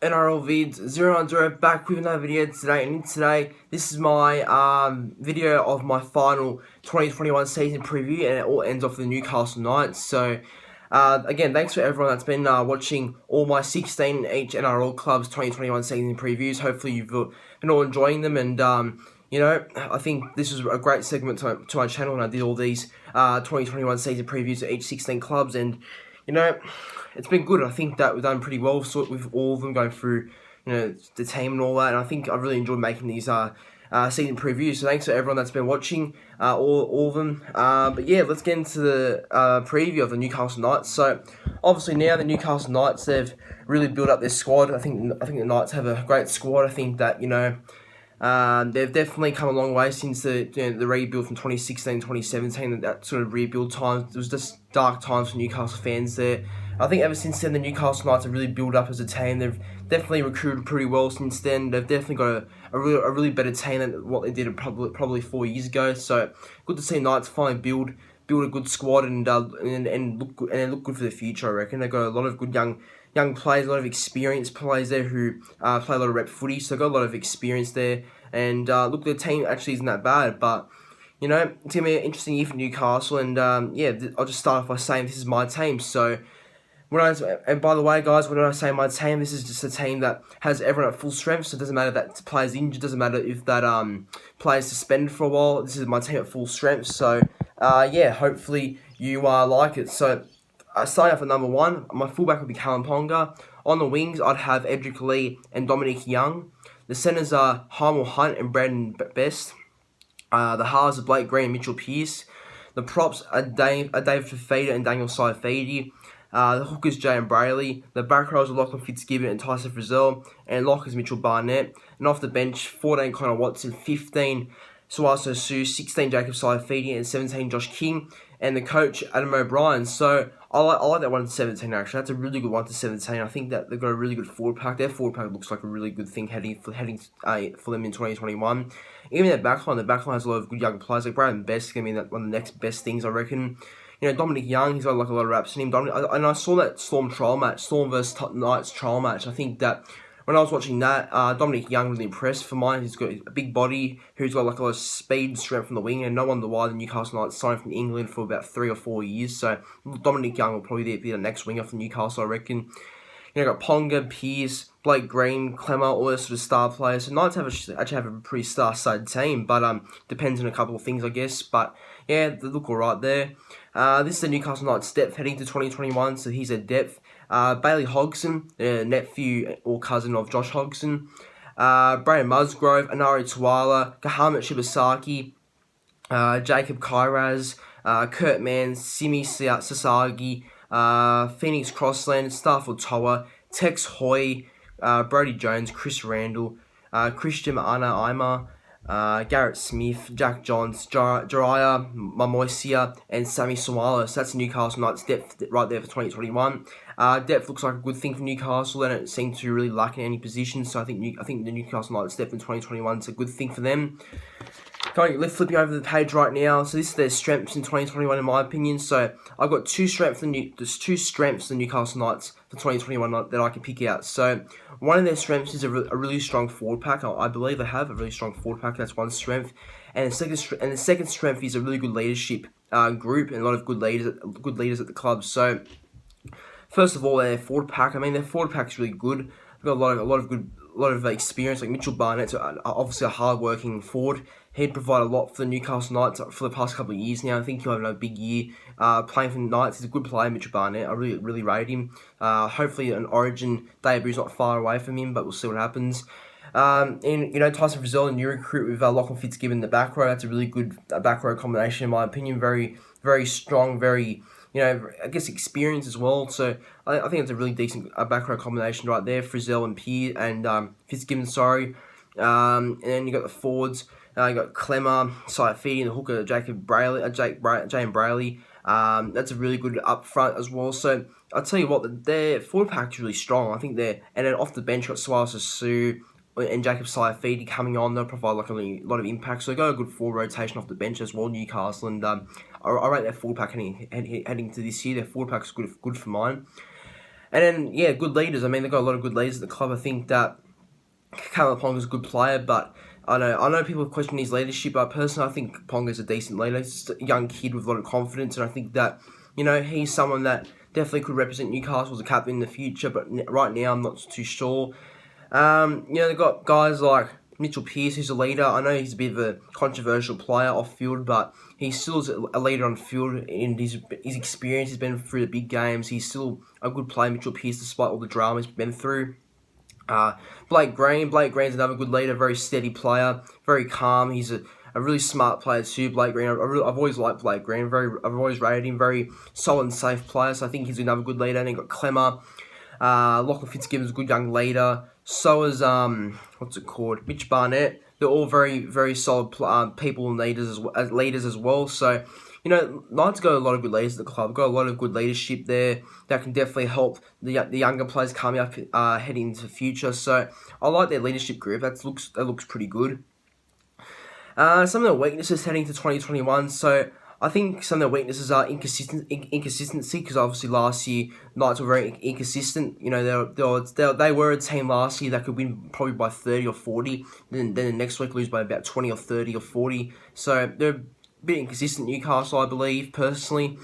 NRL vids 090 back with another video today, and today this is my video of my final 2021 season preview, and it all ends off with the Newcastle Knights. So again, thanks for everyone that's been watching all my 16 each NRL clubs 2021 season previews. Hopefully you've been all enjoying them, and I think this was a great segment to my channel, and I did all these 2021 season previews of each 16 clubs, and it's been good. I think that we've done pretty well with all of them going through, the team and all that. And I think I really enjoyed making these season previews. So thanks to everyone that's been watching all of them. But yeah, let's get into the preview of the Newcastle Knights. So obviously now the Newcastle Knights, they've really built up their squad. I think the Knights have a great squad. I think that they've definitely come a long way since the rebuild from 2016, 2017, that sort of rebuild time. It was just dark times for Newcastle fans there. I think ever since then, the Newcastle Knights have really built up as a team. They've definitely recruited pretty well since then. They've definitely got a really better team than what they did probably 4 years ago. So good to see Knights finally build a good squad and look good for the future. I reckon they've got a lot of good young players, a lot of experienced players there who play a lot of rep footy. So they've got a lot of experience there. And look, the team actually isn't that bad, but it's going to be an interesting year for Newcastle. And I'll just start off by saying this is my team. So and by the way, guys, when I say my team, this is just a team that has everyone at full strength. So it doesn't matter if that player's injured, doesn't matter if that player's suspended for a while. This is my team at full strength. So hopefully you like it. So starting off at number 1, my fullback would be Callum Ponga. On the wings, I'd have Edric Lee and Dominic Young. The centres are Hymel Hunt and Brandon Best. The halves are Blake Green and Mitchell Pearce. The props are David Fifita and Daniel Saifidi. The hookers, Jay and Brayley. The back rows are Lachlan Fitzgibbon and Tyson Frizzell. And lockers, Mitchell Barnett. And off the bench, 14, Connor Watson. 15, Suaso Sue. 16, Jacob Saifidi. And 17, Josh King. And the coach, Adam O'Brien. So I like that 1 to 17, actually. That's a really good 1 to 17. I think that they've got a really good forward pack. Their forward pack looks like a really good thing heading for them in 2021. Even their backline, has a lot of good young players. Like Brandon Best is going to be one of the next best things, I reckon. Dominic Young, he's got like a lot of raps in him. And I saw that Storm versus Knights trial match. I think that when I was watching that, Dominic Young really impressed for mine. He's got a big body, who's got like a lot of speed and strength from the wing, and no wonder why the Newcastle Knights signed from England for about 3 or 4 years. So Dominic Young will probably be the next winger for Newcastle, I reckon. Got Ponga, Pearce, Blake Green, Clemmer, all those sort of star players. So Knights actually have a pretty star-studded team, but depends on a couple of things, I guess. But yeah, they look all right there. This is the Newcastle Knights depth heading to 2021, so he's a depth. Bailey Hodgson, nephew or cousin of Josh Hodgson. Brandon Musgrove, Anari Tuala, Kahamet Shibasaki, Jacob Kairaz, Kurt Mann, Simi Sasagi, Phoenix Crossland, Starfield Toa, Tex Hoy, Brody Jones, Chris Randall, Christian Ana Ima, Garrett Smith, Jack Johns, Jariah Mamoisia, and Sammy Sawala. So that's the Newcastle Knights depth right there for 2021. Depth looks like a good thing for Newcastle. They don't seem to really lack in any positions. So I think the Newcastle Knights depth in 2021 is a good thing for them. Flipping over the page right now. So this is their strengths in 2021, in my opinion. So I've got there's two strengths the Newcastle Knights for 2021 that I can pick out. So one of their strengths is a really strong forward pack. I believe they have a really strong forward pack. That's one strength. And the second strength is a really good leadership group and a lot of good leaders at the club. So first of all, their forward pack. I mean, their forward pack is really good. They've got a lot of experience. Like Mitchell Barnett's obviously a hard-working forward. He'd provide a lot for the Newcastle Knights for the past couple of years now. I think he'll have another big year playing for the Knights. He's a good player, Mitchell Barnett. I really rate him. Hopefully an Origin debute's not far away from him, but we'll see what happens. And Tyson Frizzell, a new recruit with Lachlan Fitzgibbon in the back row. That's a really good back row combination, in my opinion. Very, very strong, very, I guess experienced as well. So I think it's a really decent back row combination right there. Frizzell and Pearce and Fitzgibbon, sorry. And then you got the forwards. You got Clemmer, Saifidi, and the hooker Jacob Brayley, Jay and Brayley. That's a really good up front as well. So I'll tell you what, their forward pack is really strong. I think and then off the bench got Suaso Sue and Jacob Saifidi coming on. They'll provide like a lot of impact. So they got a good forward rotation off the bench as well, Newcastle. And I rate their forward pack heading to this year. Their forward pack is good for mine. And then, yeah, good leaders. I mean, they've got a lot of good leaders at the club. I think that Kalyn Ponga's a good player, but I know people question his leadership, but personally, I think Ponga's a decent leader. He's just a young kid with a lot of confidence, and I think that, he's someone that definitely could represent Newcastle as a captain in the future, but right now I'm not too sure. They've got guys like Mitchell Pearce, who's a leader. I know he's a bit of a controversial player off field, but he still is a leader on field. In his experience, he's been through the big games. He's still a good player, Mitchell Pearce, despite all the drama he's been through. Blake Green's another good leader, very steady player, very calm. He's a really smart player too, Blake Green. I've always liked Blake Green. I've always rated him, very solid and safe player. So I think he's another good leader. And then you've got Clemmer. Lachlan Fitzgibbon's a good young leader. So is Mitch Barnett. They're all very, very solid people and leaders as well. So, Knights got a lot of good leaders at the club. Got a lot of good leadership there that can definitely help the younger players coming up heading into the future. So I like their leadership group. That looks pretty good. Some of their weaknesses heading to 2021. So I think some of their weaknesses are inconsistency, because obviously last year Knights were very inconsistent. They were a team last year that could win probably by 30 or 40, then the next week lose by about 20 or 30 or 40. So they're a bit inconsistent, Newcastle, I believe, personally.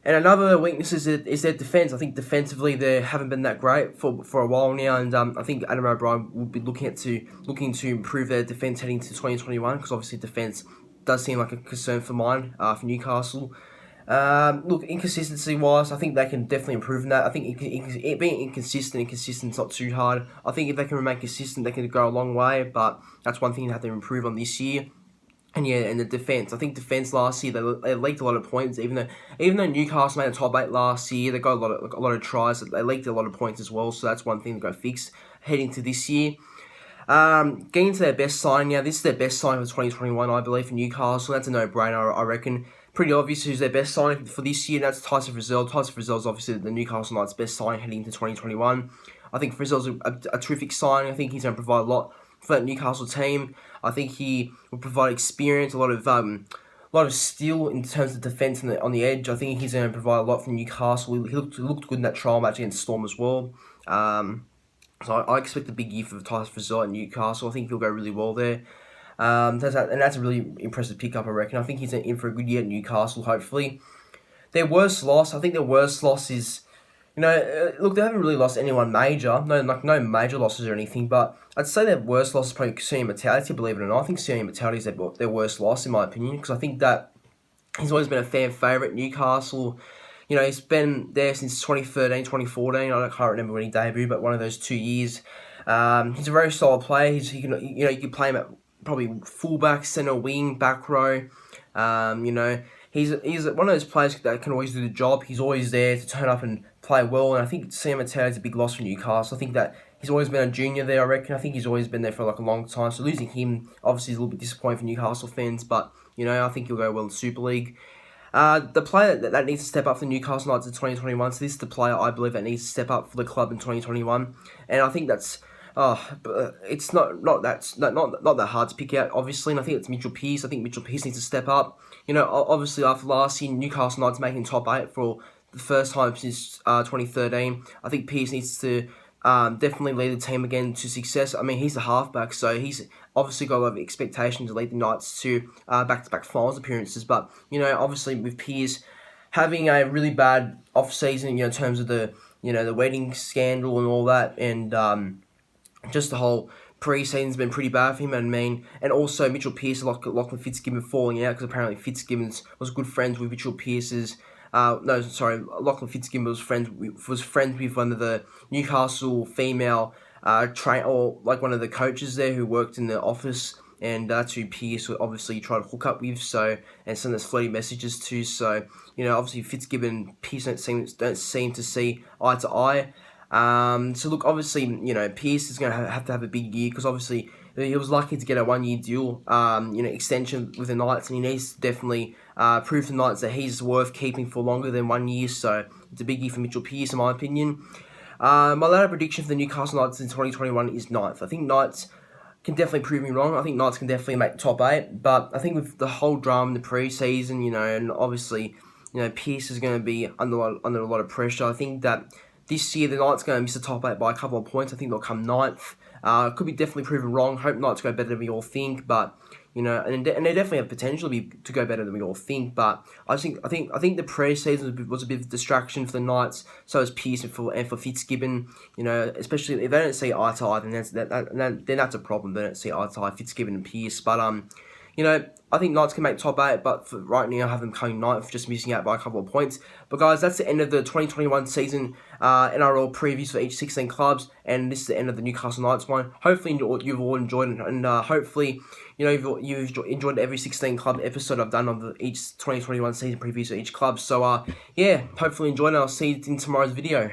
And another weakness is their defence. I think defensively they haven't been that great for a while now, and I think Adam O'Brien will be looking to improve their defence heading to 2021, because obviously defence does seem like a concern for mine, for Newcastle. Inconsistency-wise, I think they can definitely improve in that. I think being inconsistent is not too hard. I think if they can remain consistent, they can go a long way, but that's one thing they have to improve on this year. And the defence. I think defence last year, they leaked a lot of points, even though Newcastle made a top 8 last year, they got a lot of tries, they leaked a lot of points as well, so that's one thing to go fix heading to this year. Getting to their best signing now. This is their best signing for 2021, I believe, for Newcastle. That's a no-brainer, I reckon. Pretty obvious who's their best signing for this year, and that's Tyson Frizzell. Tyson Frizzell is obviously the Newcastle Knights' best signing heading into 2021. I think Frizzell's a terrific signing. I think he's going to provide a lot for that Newcastle team. I think he will provide experience, a lot of skill in terms of defence on the edge. I think he's going to provide a lot for Newcastle. He looked good in that trial match against Storm as well. So I expect a big year for Tyson Frizzell at Newcastle. I think he'll go really well there. That's a really impressive pickup, I reckon. I think he's in for a good year at Newcastle, hopefully. Their worst loss is, look, they haven't really lost anyone major. No major losses or anything, but I'd say their worst loss is probably Sione Matauti, believe it or not. I think Sione Matauti is their worst loss, in my opinion, because I think that he's always been a fan favourite at Newcastle. He's been there since 2013, 2014. I can't remember when he debuted, but one of those 2 years. He's a very solid player. You can play him at probably fullback, centre wing, back row. He's one of those players that can always do the job. He's always there to turn up and play well. And I think Sione Matauti is a big loss for Newcastle. I think that he's always been a junior there, I reckon. I think he's always been there for a long time. So losing him obviously is a little bit disappointing for Newcastle fans. But, I think he'll go well in the Super League. The player that needs to step up for Newcastle Knights in 2021, so this is the player I believe that needs to step up for the club in 2021, and I think that's it's not that hard to pick out, obviously, and I think it's Mitchell Pearce. I think Mitchell Pearce needs to step up. Obviously after last year, Newcastle Knights making top 8 for the first time since 2013. I think Pearce needs to definitely lead the team again to success. I mean, he's a halfback, so he's obviously got a lot of expectation to lead the Knights to back-to-back finals appearances. But, obviously with Pearce having a really bad off-season, in terms of the wedding scandal and all that, and just the whole pre-season's been pretty bad for him, and also Mitchell Pearce and Lachlan Fitzgibbon falling out, because apparently Fitzgibbon was good friends with Mitchell Pearce's. Lachlan Fitzgibbon was friends with one of the Newcastle female one of the coaches there who worked in the office, and that's who Pearce would obviously try to hook up with. So, and send those flirty messages to. So, obviously Fitzgibbon and Pearce don't seem to see eye to eye. So look, obviously, Pearce is going to have to have a big year, because obviously he was lucky to get a 1 year deal, extension with the Knights, and he needs to definitely prove to the Knights that he's worth keeping for longer than 1 year. So it's a big year for Mitchell Pearce, in my opinion. My latter prediction for the Newcastle Knights in 2021 is 9th. I think Knights can definitely prove me wrong. I think Knights can definitely make top 8, but I think with the whole drama in the pre-season, and obviously, Pearce is going to be under a lot of pressure. I think that this year the Knights going to miss the top 8 by a couple of points. I think they'll come 9th. Could be definitely proven wrong. Hope Knights go better than we all think, but and they definitely have potential to go better than we all think. But I think the pre-season was a bit of a distraction for the Knights. So was Pearce and for Fitzgibbon. Especially if they don't see eye to eye, then that's a problem. They don't see eye to eye, Fitzgibbon and Pearce. But I think Knights can make top 8, but for right now I have them coming 9th, just missing out by a couple of points. But guys, that's the end of the 2021 season NRL previews for each 16 clubs, and this is the end of the Newcastle Knights one. Hopefully you've all enjoyed it, and hopefully you've enjoyed every 16 club episode I've done of each 2021 season previews for each club. So yeah, hopefully enjoy it, and I'll see you in tomorrow's video.